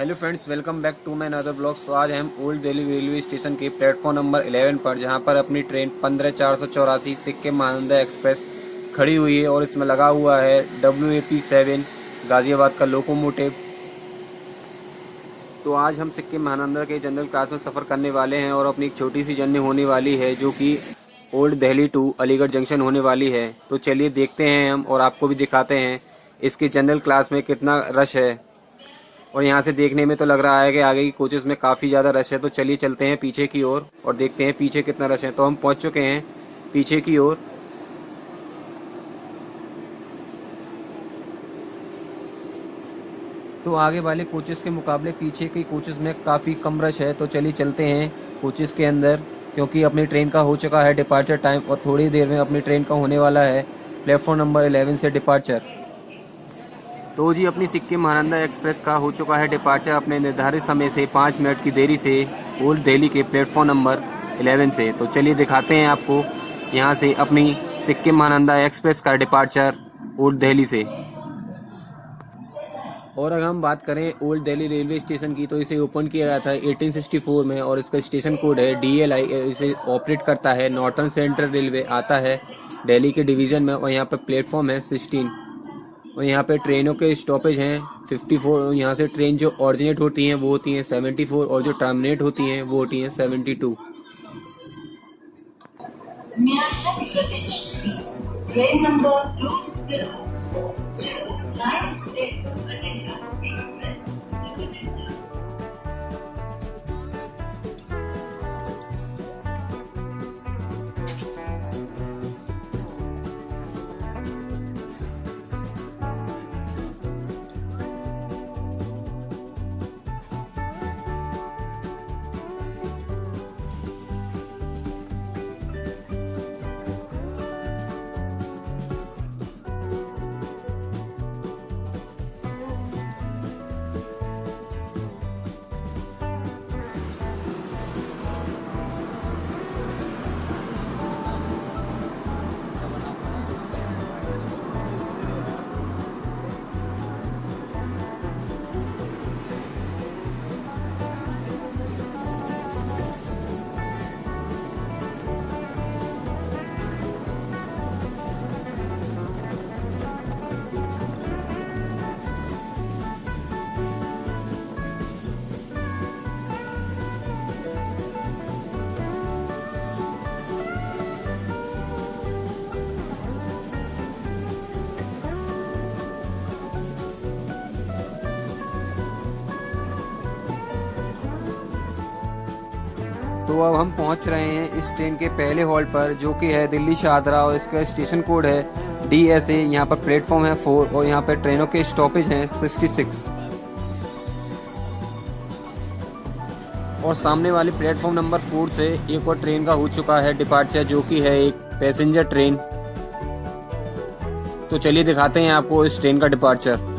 Hello friends, welcome back to my another blogs. तो आज हम ओल्ड दिल्ली रेलवे स्टेशन के प्लेटफॉर्म नंबर 11 पर, जहां पर अपनी ट्रेन 15484 सिक्किम महानंदा एक्सप्रेस खड़ी हुई है और इसमें लगा हुआ है WAP7 गाजियाबाद का लोकोमोटिव। तो आज हम सिक्किम महानंदा के जनरल क्लास में सफ़र करने वाले हैं और अपनी एक छोटी सी जर्नी होने वाली है जो कि old Delhi to Aligarh junction होने वाली है। तो चलिए देखते हैं हम और आपको भी दिखाते हैं इसकी जनरल क्लास में कितना रश है। और यहाँ से देखने में तो लग रहा है कि आगे की कोचेस में काफ़ी ज़्यादा रश है। तो चलिए चलते हैं पीछे की ओर और देखते हैं पीछे कितना रश है। तो हम पहुँच चुके हैं पीछे की ओर। तो आगे वाले कोचेस के मुकाबले पीछे के कोचेस में काफ़ी कम रश है। तो चलिए चलते हैं कोचेस के अंदर, क्योंकि अपनी ट्रेन का हो चुका है डिपार्चर टाइम और थोड़ी देर में अपनी ट्रेन का होने वाला है प्लेटफॉर्म नंबर 11 से डिपार्चर। तो जी अपनी सिक्किम महानंदा एक्सप्रेस का हो चुका है डिपार्चर अपने निर्धारित समय से 5 मिनट की देरी से ओल्ड दिल्ली के प्लेटफॉर्म नंबर 11 से। तो चलिए दिखाते हैं आपको यहाँ से अपनी सिक्किम महानंदा एक्सप्रेस का डिपार्चर ओल्ड दिल्ली से। और अगर हम बात करें ओल्ड दिल्ली रेलवे स्टेशन की, तो इसे ओपन किया गया था 1864 में और इसका स्टेशन कोड है DLI। इसे ऑपरेट करता है नॉर्थर्न सेंट्रल रेलवे, आता है दिल्ली के डिवीज़न में। और यहाँ पर प्लेटफॉर्म है 16 और यहाँ पे ट्रेनों के स्टॉपेज हैं 54। यहाँ से ट्रेन जो ऑरिजिनेट होती हैं वो होती हैं 74 और जो टर्मिनेट होती हैं वो होती हैं 72। May I have your attention, please? Train number 209 तो अब हम पहुंच रहे हैं इस ट्रेन के पहले हॉल्ट पर, जो कि है दिल्ली शाहदरा और इसका स्टेशन कोड है DSA। यहाँ पर प्लेटफॉर्म है 4 और यहाँ पर ट्रेनों के स्टॉपेज हैं 66। और सामने वाले प्लेटफॉर्म नंबर 4 से एक और ट्रेन का हो चुका है डिपार्चर, जो कि है एक पैसेंजर ट्रेन। तो चलिए दिखाते हैं आपको इस ट्रेन का डिपार्चर।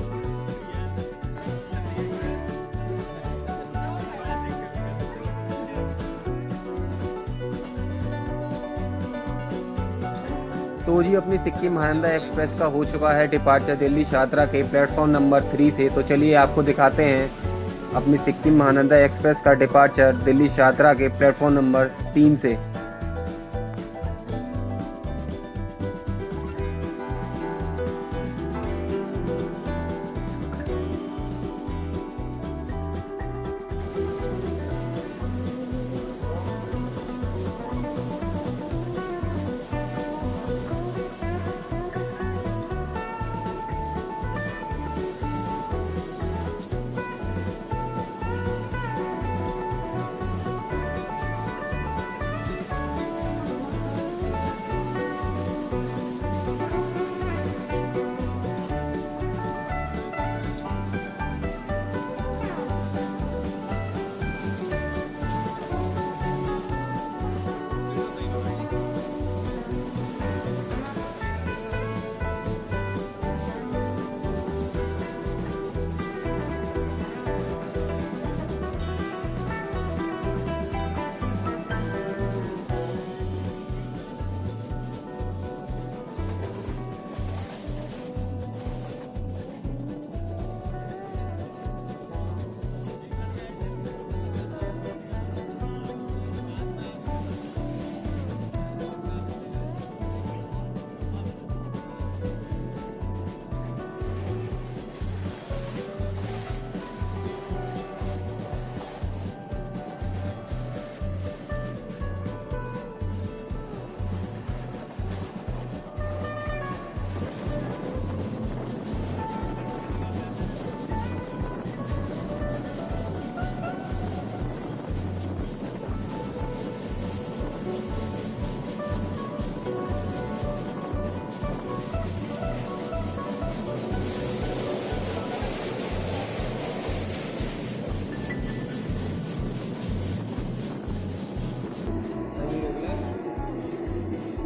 तो जी अपनी सिक्किम महानंदा एक्सप्रेस का हो चुका है डिपार्चर दिल्ली शाहदरा के प्लेटफॉर्म नंबर 3 से। तो चलिए आपको दिखाते हैं अपनी सिक्किम महानंदा एक्सप्रेस का डिपार्चर दिल्ली शाहदरा के प्लेटफॉर्म नंबर 3 से।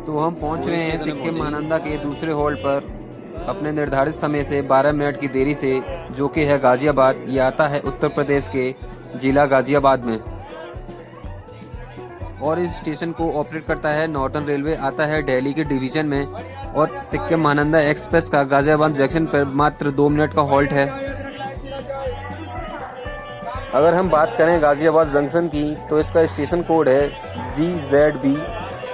तो हम पहुंच रहे हैं सिक्किम महानंदा के दूसरे होल्ड पर अपने निर्धारित समय से 12 मिनट की देरी से, जो कि है गाजियाबाद। ये आता है उत्तर प्रदेश के जिला गाजियाबाद में और इस स्टेशन को ऑपरेट करता है नॉर्दर्न रेलवे, आता है दिल्ली के डिवीजन में। और सिक्किम महानंदा एक्सप्रेस का गाजियाबाद जंक्शन पर मात्र 2 मिनट का हॉल्ट है। अगर हम बात करें गाजियाबाद जंक्शन की तो इसका स्टेशन कोड है GZB।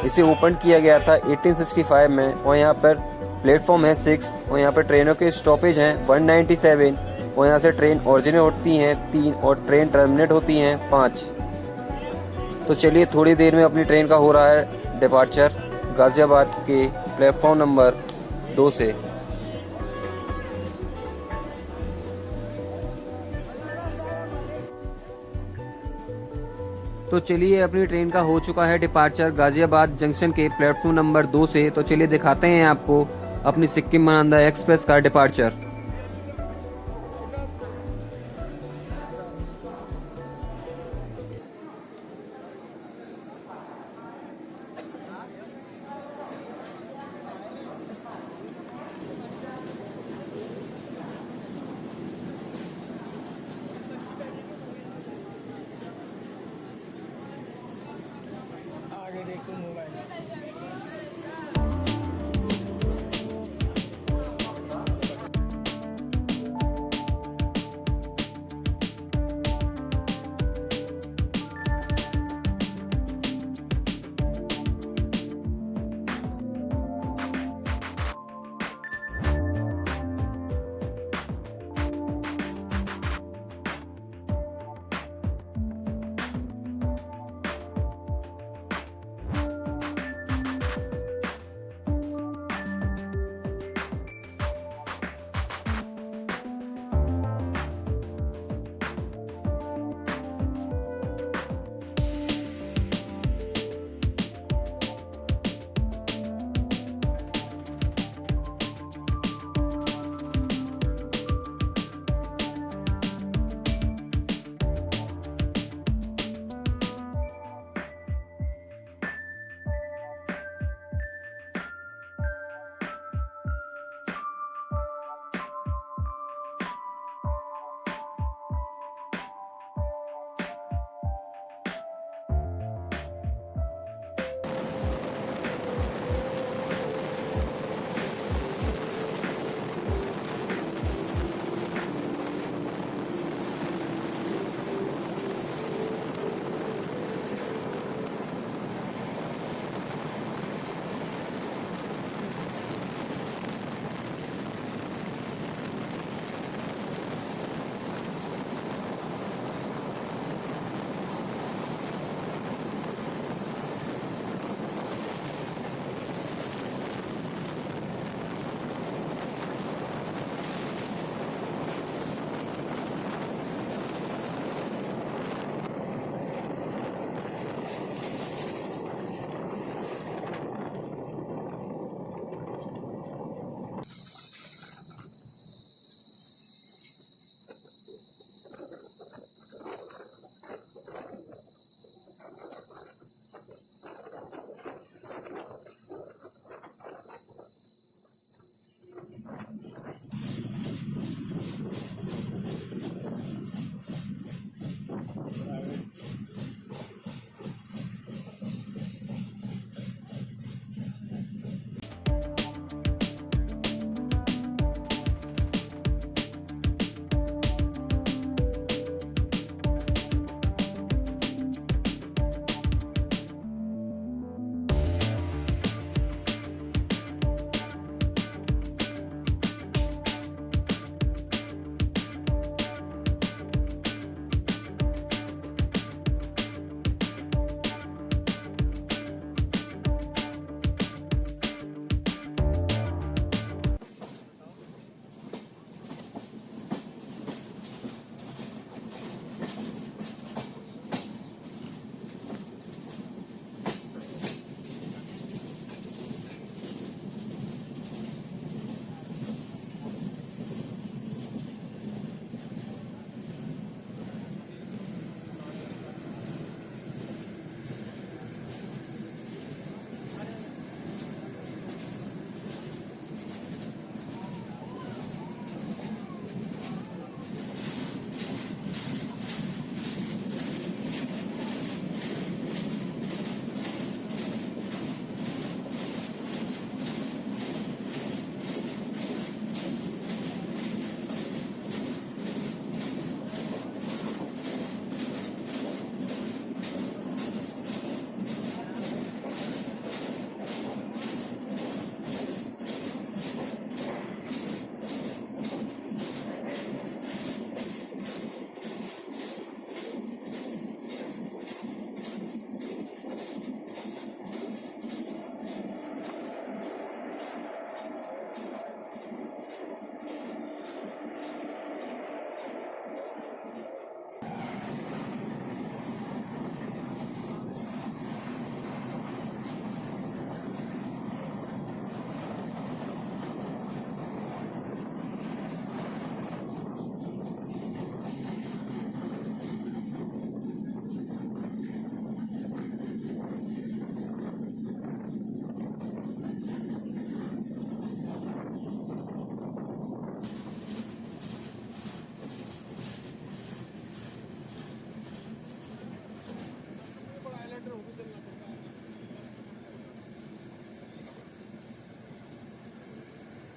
इसे ओपन किया गया था 1865 में और यहाँ पर प्लेटफॉर्म है 6 और यहाँ पर ट्रेनों के स्टॉपेज हैं 197 और यहाँ से ट्रेन ओरिजिनेट होती हैं 3 और ट्रेन टर्मिनेट होती हैं 5। तो चलिए थोड़ी देर में अपनी ट्रेन का हो रहा है डिपार्चर गाजियाबाद के प्लेटफॉर्म नंबर 2 से। तो चलिए अपनी ट्रेन का हो चुका है डिपार्चर गाजियाबाद जंक्शन के प्लेटफॉर्म नंबर 2 से। तो चलिए दिखाते हैं आपको अपनी सिक्किम महानंदा एक्सप्रेस का डिपार्चर। आगे देखो मोबाइल।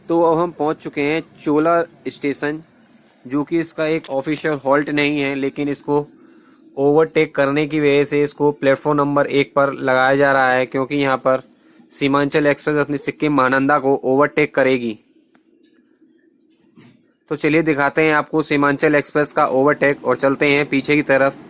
तो अब हम पहुंच चुके हैं चोला स्टेशन, जो कि इसका एक ऑफिशियल हॉल्ट नहीं है, लेकिन इसको ओवरटेक करने की वजह से इसको प्लेटफॉर्म नंबर 1 पर लगाया जा रहा है, क्योंकि यहाँ पर सीमांचल एक्सप्रेस अपनी सिक्किम महानंदा को ओवरटेक करेगी। तो चलिए दिखाते हैं आपको सीमांचल एक्सप्रेस का ओवरटेक और चलते हैं पीछे की तरफ।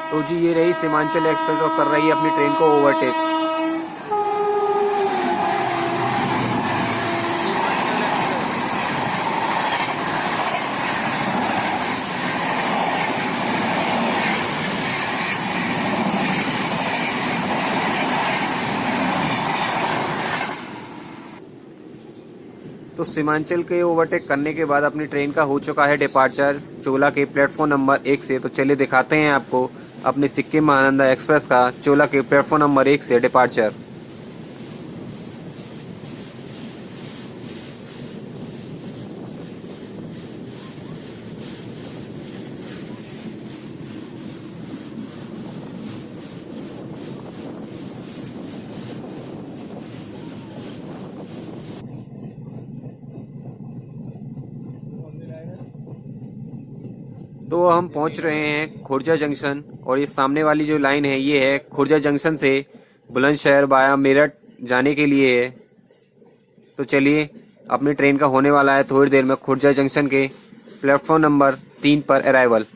तो जी ये रही सीमांचल एक्सप्रेस और कर रही है अपनी ट्रेन को ओवरटेक। तो सीमांचल के ओवरटेक करने के बाद अपनी ट्रेन का हो चुका है डिपार्चर चोला के प्लेटफॉर्म नंबर 1 से। तो चलिए दिखाते हैं आपको अपनी सिक्किम महानंदा एक्सप्रेस का चोला के प्लेटफॉर्म नंबर 1 से डिपार्चर। तो हम पहुंच रहे हैं खुर्जा जंक्शन, और ये सामने वाली जो लाइन है ये है खुर्जा जंक्शन से बुलंदशहर वाया मेरठ जाने के लिए है। तो चलिए अपनी ट्रेन का होने वाला है थोड़ी देर में खुर्जा जंक्शन के प्लेटफॉर्म नंबर 3 पर अराइवल।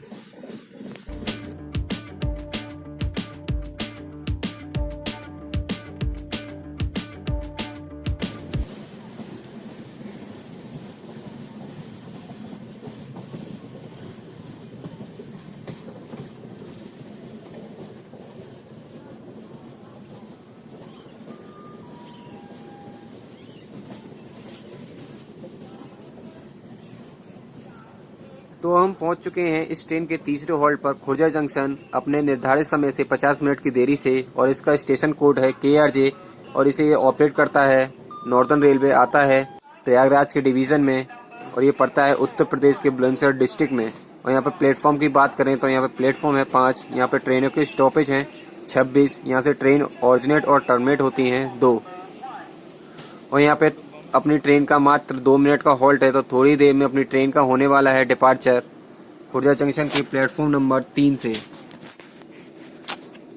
तो हम पहुंच चुके हैं इस ट्रेन के तीसरे हॉल्ट पर खुर्जा जंक्शन अपने निर्धारित समय से 50 मिनट की देरी से, और इसका स्टेशन कोड है KRJ, और इसे ये ऑपरेट करता है नॉर्दर्न रेलवे, आता है प्रयागराज के डिवीजन में, और ये पड़ता है उत्तर प्रदेश के बुलंदशहर डिस्ट्रिक्ट में। और यहाँ पर प्लेटफॉर्म की बात करें तो यहाँ पर प्लेटफॉर्म है 5, यहाँ पर ट्रेनों के स्टॉपेज हैं 26, यहाँ से ट्रेन ऑरिजिनेट और टर्मिनेट होती हैं 2, और यहाँ पे अपनी ट्रेन का मात्र 2 मिनट का हॉल्ट है। तो थोड़ी देर में अपनी ट्रेन का होने वाला है डिपार्चर खुर्जा जंक्शन के प्लेटफॉर्म नंबर 3 से।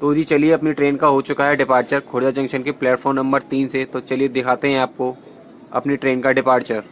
तो जी चलिए अपनी ट्रेन का हो चुका है डिपार्चर खुर्जा जंक्शन के प्लेटफॉर्म नंबर 3 से। तो चलिए दिखाते हैं आपको अपनी ट्रेन का डिपार्चर।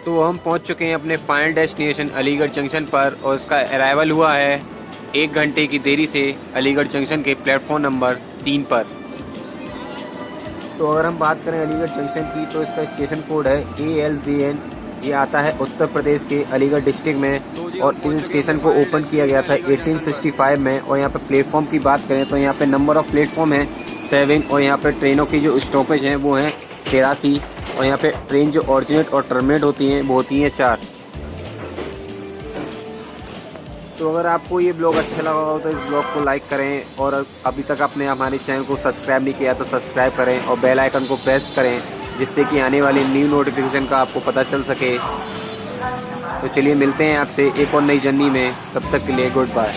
तो हम पहुंच चुके हैं अपने फाइनल डेस्टिनेशन अलीगढ़ जंक्शन पर, और इसका अराइवल हुआ है 1 घंटे की देरी से अलीगढ़ जंक्शन के प्लेटफॉर्म नंबर 3 पर। तो अगर हम बात करें अलीगढ़ जंक्शन की तो इसका स्टेशन कोड है ALJN। ये आता है उत्तर प्रदेश के अलीगढ़ डिस्ट्रिक्ट में और इस स्टेशन को ओपन किया गया था 1865 में। और यहाँ पे प्लेटफॉर्म की बात करें तो यहाँ पे नंबर ऑफ प्लेटफॉर्म है 7 और यहाँ पे ट्रेनों की जो स्टॉपेज हैं वो हैं 83 और यहाँ पे ट्रेन जो ऑरिजिनेट और टर्मिनेट होती हैं वो होती हैं 4। तो अगर आपको ये ब्लॉग अच्छा लगा हो तो इस ब्लॉग को लाइक करें और अभी तक आपने हमारे चैनल को सब्सक्राइब नहीं किया तो सब्सक्राइब करें और बेल आइकन को प्रेस करें जिससे कि आने वाली न्यू नोटिफिकेशन का आपको पता चल सके। तो चलिए मिलते हैं आपसे एक और नई जर्नी में, तब तक के लिए गुड बाय।